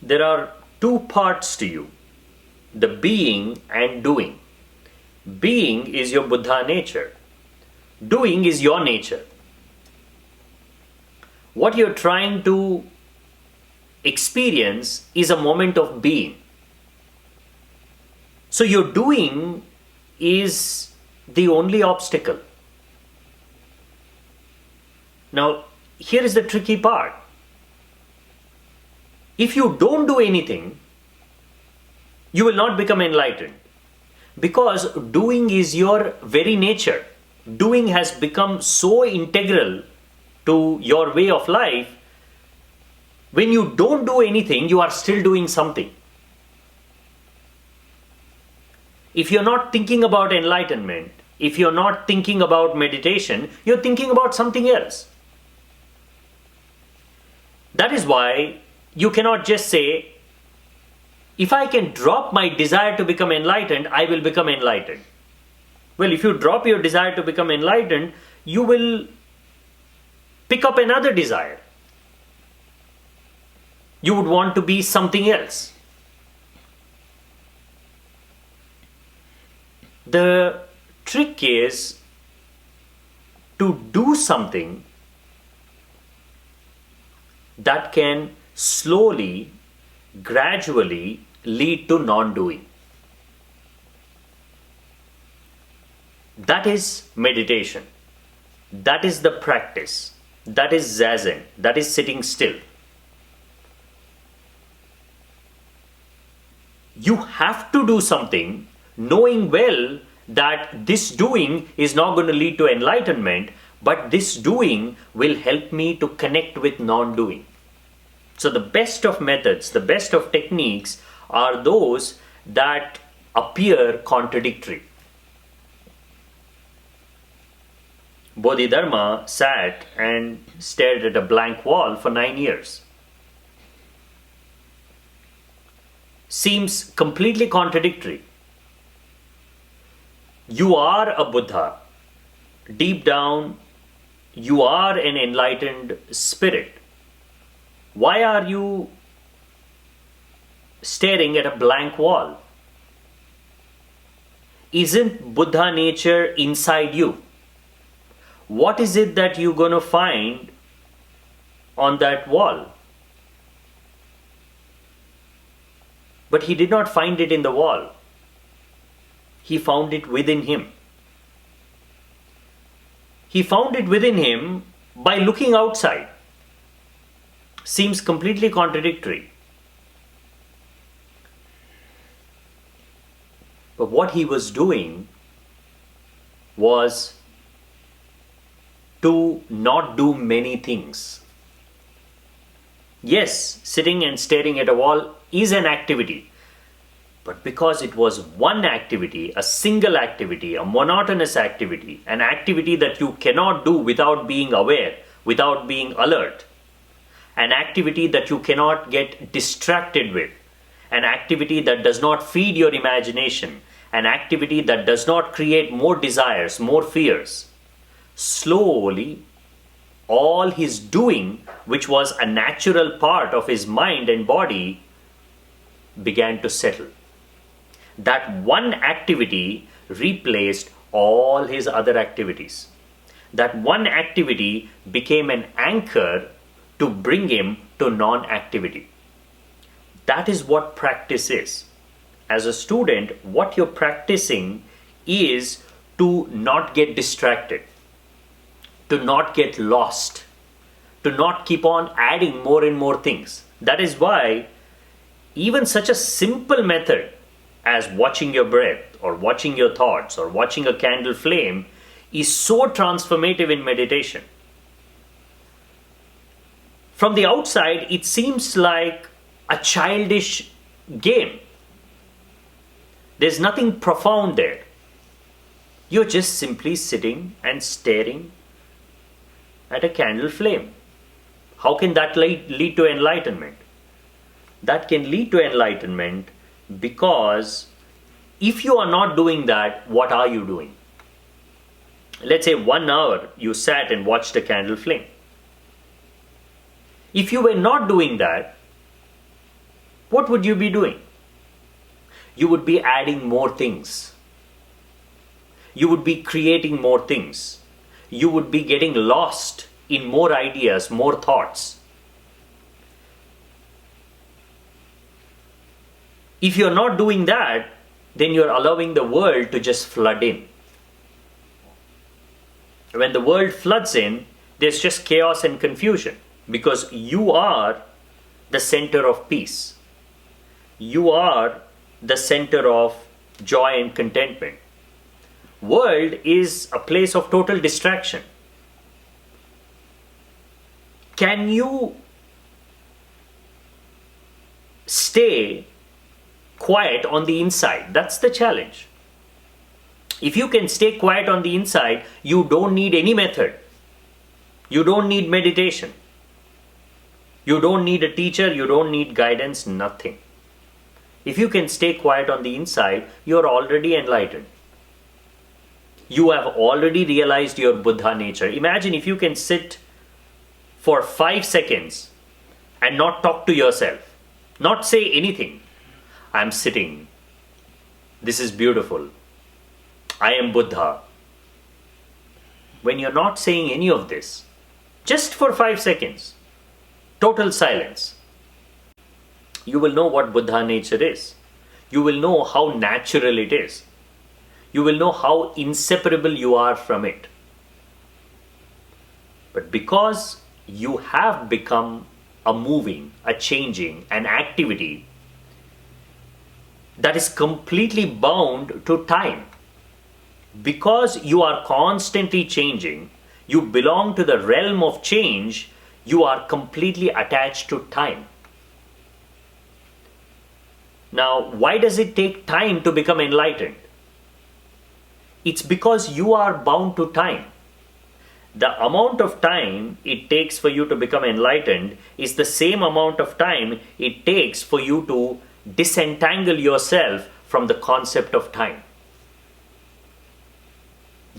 there are two parts to you, the being and doing. Being is your Buddha nature. Doing is your nature. What you're trying to experience is a moment of being. So your doing is the only obstacle. Now, here is the tricky part. If you don't do anything, you will not become enlightened. Because doing is your very nature. Doing has become so integral to your way of life. When you don't do anything, you are still doing something. If you're not thinking about enlightenment, if you're not thinking about meditation, you're thinking about something else. That is why you cannot just say, if I can drop my desire to become enlightened, I will become enlightened. Well, if you drop your desire to become enlightened, you will pick up another desire. You would want to be something else. The trick is to do something that can slowly, gradually lead to non-doing. That is meditation. That is the practice. That is zazen. That is sitting still. You have to do something knowing well that this doing is not going to lead to enlightenment, but this doing will help me to connect with non-doing. So the best of methods, the best of techniques are those that appear contradictory. Bodhidharma sat and stared at a blank wall for 9 years. Seems completely contradictory. You are a Buddha. Deep down, you are an enlightened spirit. Why are you staring at a blank wall? Isn't Buddha nature inside you? What is it that you're going to find on that wall? But he did not find it in the wall. He found it within him. He found it within him by looking outside. Seems completely contradictory. But what he was doing was to not do many things. Yes, sitting and staring at a wall is an activity. But because it was one activity, a single activity, a monotonous activity, an activity that you cannot do without being aware, without being alert, an activity that you cannot get distracted with, an activity that does not feed your imagination, an activity that does not create more desires, more fears. Slowly, all his doing, which was a natural part of his mind and body, began to settle. That one activity replaced all his other activities. That one activity became an anchor to bring him to non-activity. That is what practice is. As a student, what you're practicing is to not get distracted, to not get lost, to not keep on adding more and more things. That is why even such a simple method as watching your breath or watching your thoughts or watching a candle flame is so transformative in meditation. From the outside, it seems like a childish game. There's nothing profound there. You're just simply sitting and staring at a candle flame. How can that lead to enlightenment? That can lead to enlightenment because if you are not doing that, what are you doing? Let's say 1 hour you sat and watched a candle flame. If you were not doing that, what would you be doing? You would be adding more things. You would be creating more things. You would be getting lost in more ideas, more thoughts. If you're not doing that, then you're allowing the world to just flood in. When the world floods in, there's just chaos and confusion because you are the center of peace. You are the center of joy and contentment. World is a place of total distraction. Can you stay quiet on the inside? That's the challenge. If you can stay quiet on the inside, you don't need any method. You don't need meditation. You don't need a teacher. You don't need guidance, nothing. If you can stay quiet on the inside, you're already enlightened. You have already realized your Buddha nature. Imagine if you can sit for 5 seconds and not talk to yourself, not say anything. I'm sitting. This is beautiful. I am Buddha. When you're not saying any of this, just for 5 seconds, total silence, you will know what Buddha nature is. You will know how natural it is. You will know how inseparable you are from it. But because you have become a moving, a changing, an activity that is completely bound to time, because you are constantly changing, you belong to the realm of change, you are completely attached to time. Now, why does it take time to become enlightened? It's because you are bound to time. The amount of time it takes for you to become enlightened is the same amount of time it takes for you to disentangle yourself from the concept of time.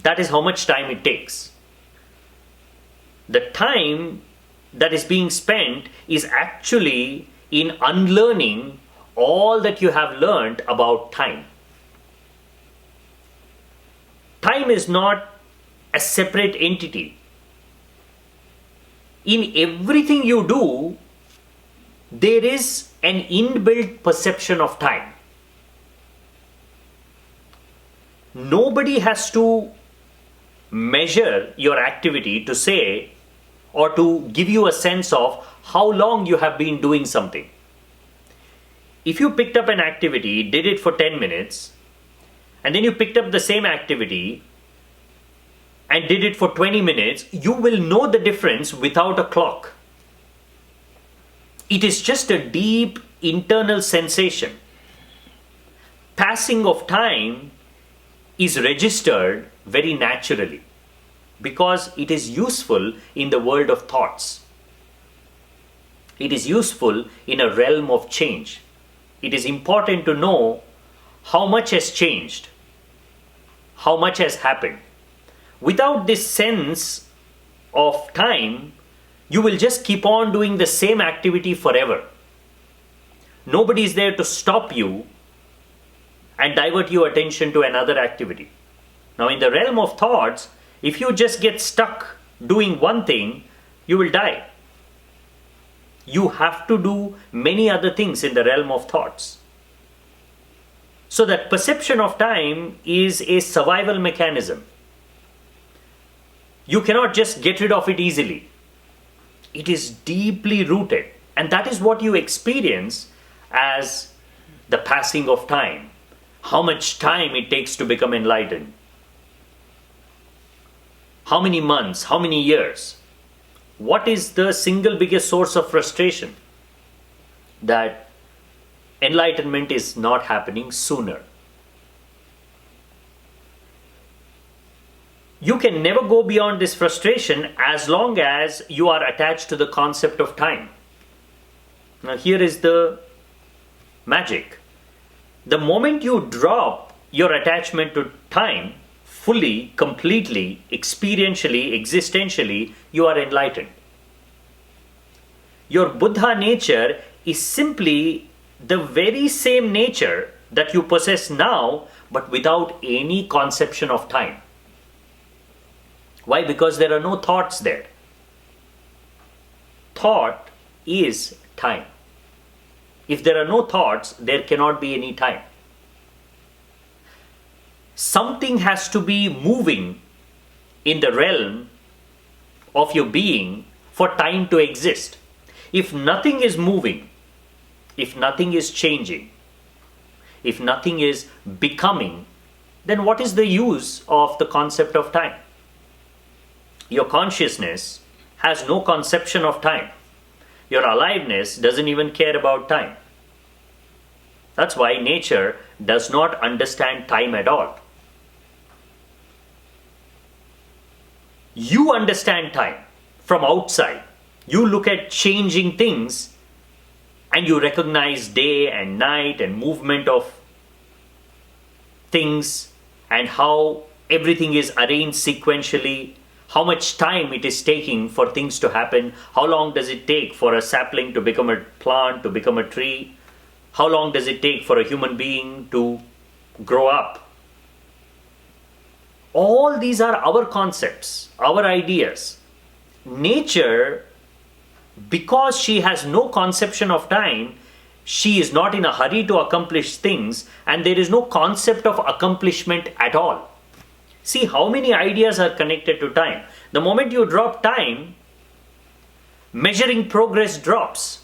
That is how much time it takes. The time that is being spent is actually in unlearning all that you have learned about time. Time is not a separate entity. In everything you do, there is an inbuilt perception of time. Nobody has to measure your activity to say or to give you a sense of how long you have been doing something. If you picked up an activity, did it for 10 minutes, and then you picked up the same activity and did it for 20 minutes, you will know the difference without a clock. It is just a deep internal sensation. Passing of time is registered very naturally because it is useful in the world of thoughts. It is useful in a realm of change. It is important to know how much has changed, how much has happened. Without this sense of time, you will just keep on doing the same activity forever. Nobody is there to stop you and divert your attention to another activity. Now, in the realm of thoughts, if you just get stuck doing one thing, you will die. You have to do many other things in the realm of thoughts. So that perception of time is a survival mechanism. You cannot just get rid of it easily. It is deeply rooted, and that is what you experience as the passing of time. How much time it takes to become enlightened. How many months, how many years? What is the single biggest source of frustration? That enlightenment is not happening sooner. You can never go beyond this frustration as long as you are attached to the concept of time. Now, here is the magic. The moment you drop your attachment to time, fully, completely, experientially, existentially, you are enlightened. Your Buddha nature is simply the very same nature that you possess now, but without any conception of time. Why? Because there are no thoughts there. Thought is time. If there are no thoughts, there cannot be any time. Something has to be moving in the realm of your being for time to exist. If nothing is moving, if nothing is changing, if nothing is becoming, then what is the use of the concept of time? Your consciousness has no conception of time. Your aliveness doesn't even care about time. That's why nature does not understand time at all. You understand time from outside. You look at changing things and you recognize day and night and movement of things and how everything is arranged sequentially, how much time it is taking for things to happen, how long does it take for a sapling to become a plant, to become a tree, how long does it take for a human being to grow up. All these are our concepts, our ideas. Nature, because she has no conception of time, she is not in a hurry to accomplish things, and there is no concept of accomplishment at all. See how many ideas are connected to time. The moment you drop time, measuring progress drops.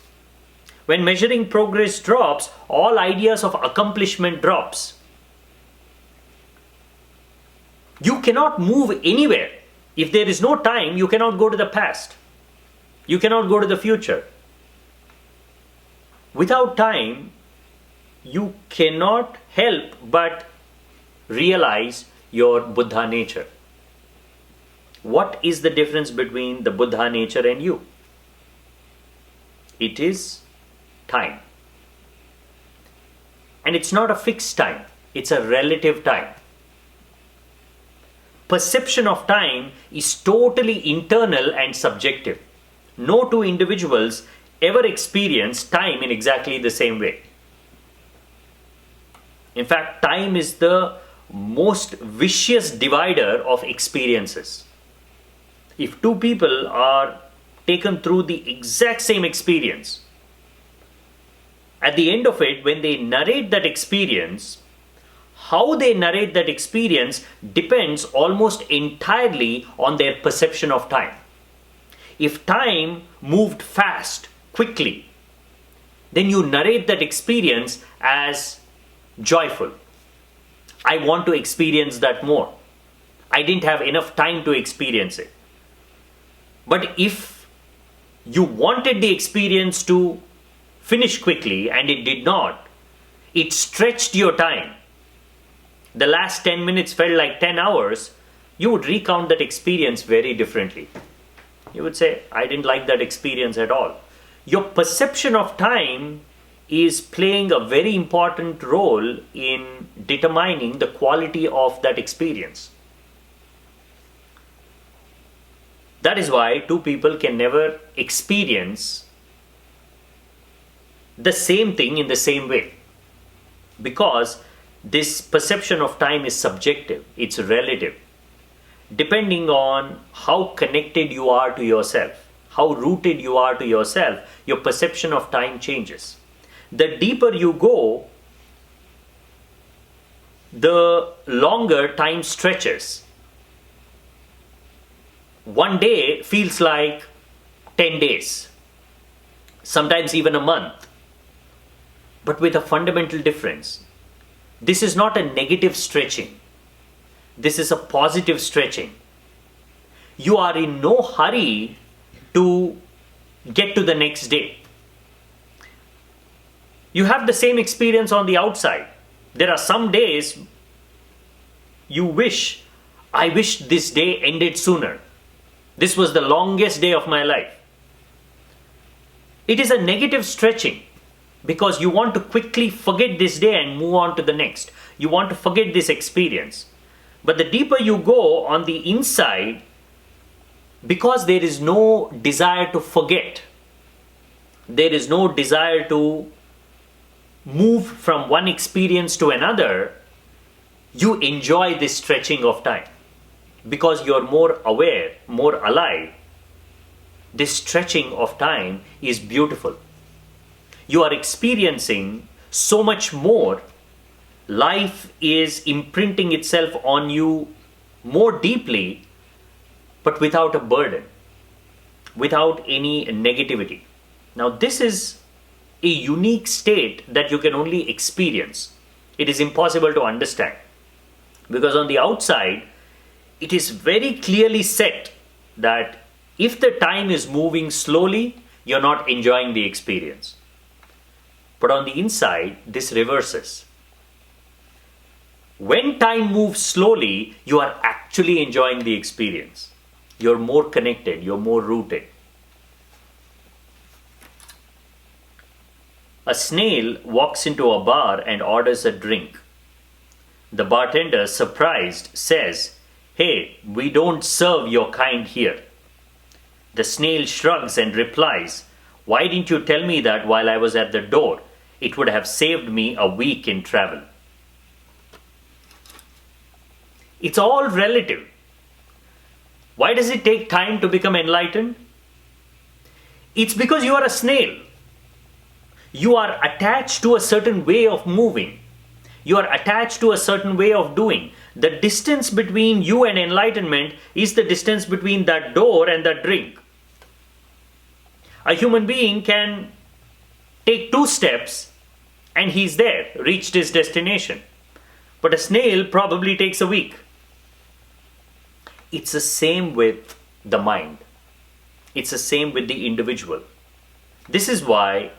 When measuring progress drops, all ideas of accomplishment drops. You cannot move anywhere. If there is no time, you cannot go to the past. You cannot go to the future. Without time, you cannot help but realize your Buddha nature. What is the difference between the Buddha nature and you? It is time. And it's not a fixed time, it's a relative time. Perception of time is totally internal and subjective. No two individuals ever experience time in exactly the same way. In fact, time is the most vicious divider of experiences. If two people are taken through the exact same experience, at the end of it, when they narrate that experience, how they narrate that experience depends almost entirely on their perception of time. If time moved fast, quickly, then you narrate that experience as joyful. I want to experience that more. I didn't have enough time to experience it. But if you wanted the experience to finish quickly and it did not, it stretched your time. The last 10 minutes felt like 10 hours, you would recount that experience very differently. You would say, I didn't like that experience at all. Your perception of time is playing a very important role in determining the quality of that experience. That is why two people can never experience the same thing in the same way. Because this perception of time is subjective, it's relative. Depending on how connected you are to yourself, how rooted you are to yourself, your perception of time changes. The deeper you go, the longer time stretches. One day feels like 10 days, sometimes even a month, but with a fundamental difference. This is not a negative stretching. This is a positive stretching. You are in no hurry to get to the next day. You have the same experience on the outside. There are some days you wish, I wish this day ended sooner. This was the longest day of my life. It is a negative stretching because you want to quickly forget this day and move on to the next. You want to forget this experience. But the deeper you go on the inside, because there is no desire to forget, there is no desire to move from one experience to another, you enjoy this stretching of time because you're more aware, more alive. This stretching of time is beautiful. You are experiencing so much more. Life is imprinting itself on you more deeply, but without a burden, without any negativity. Now, this is a unique state that you can only experience. It is impossible to understand because on the outside, it is very clearly set that if the time is moving slowly, you're not enjoying the experience. But on the inside, this reverses. When time moves slowly, you are actually enjoying the experience. You're more connected, you're more rooted. A snail walks into a bar and orders a drink. The bartender, surprised, says, "Hey, we don't serve your kind here." The snail shrugs and replies, "Why didn't you tell me that while I was at the door? It would have saved me a week in travel." It's all relative. Why does it take time to become enlightened? It's because you are a snail. You are attached to a certain way of moving. You are attached to a certain way of doing. The distance between you and enlightenment is the distance between that door and that drink. A human being can take 2 steps and he's there, reached his destination. But a snail probably takes a week. It's the same with the mind. It's the same with the individual. This is why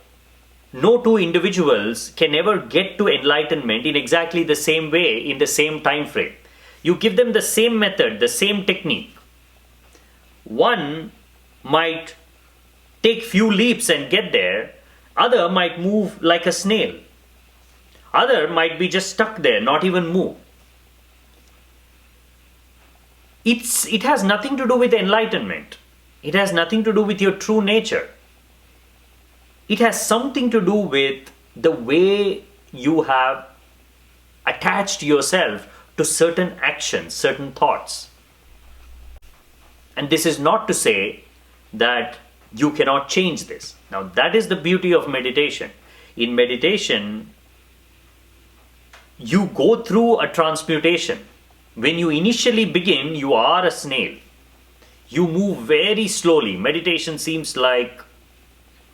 no two individuals can ever get to enlightenment in exactly the same way, in the same time frame. You give them the same method, the same technique. One might take few leaps and get there. Other might move like a snail. Other might be just stuck there, not even move. It has nothing to do with enlightenment. It has nothing to do with your true nature. It has something to do with the way you have attached yourself to certain actions, certain thoughts. And this is not to say that you cannot change this. Now, that is the beauty of meditation. In meditation, you go through a transmutation. When you initially begin, you are a snail. You move very slowly. Meditation seems like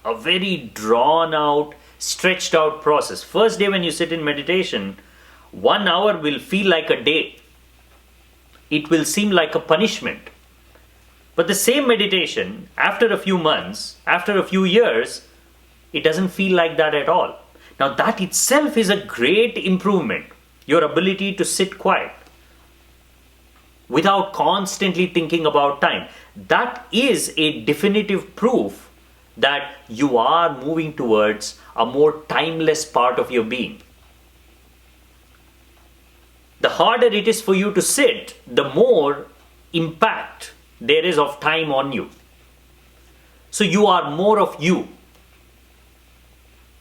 a very drawn out, stretched out process. First day when you sit in meditation, 1 hour will feel like a day. It will seem like a punishment. But the same meditation, after a few months, after a few years, it doesn't feel like that at all. Now that itself is a great improvement. Your ability to sit quiet without constantly thinking about time. That is a definitive proof that you are moving towards a more timeless part of your being. The harder it is for you to sit, the more impact there is of time on you. So you are more of you.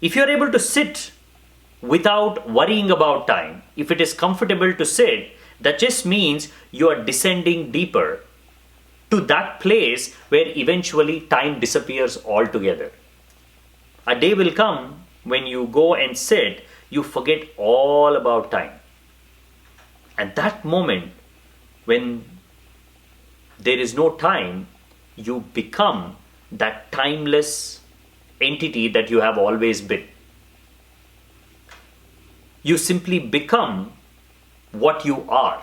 If you're able to sit without worrying about time, if it is comfortable to sit, that just means you are descending deeper to that place where eventually time disappears altogether. A day will come when you go and sit, you forget all about time. At that moment, when there is no time, you become that timeless entity that you have always been. You simply become what you are.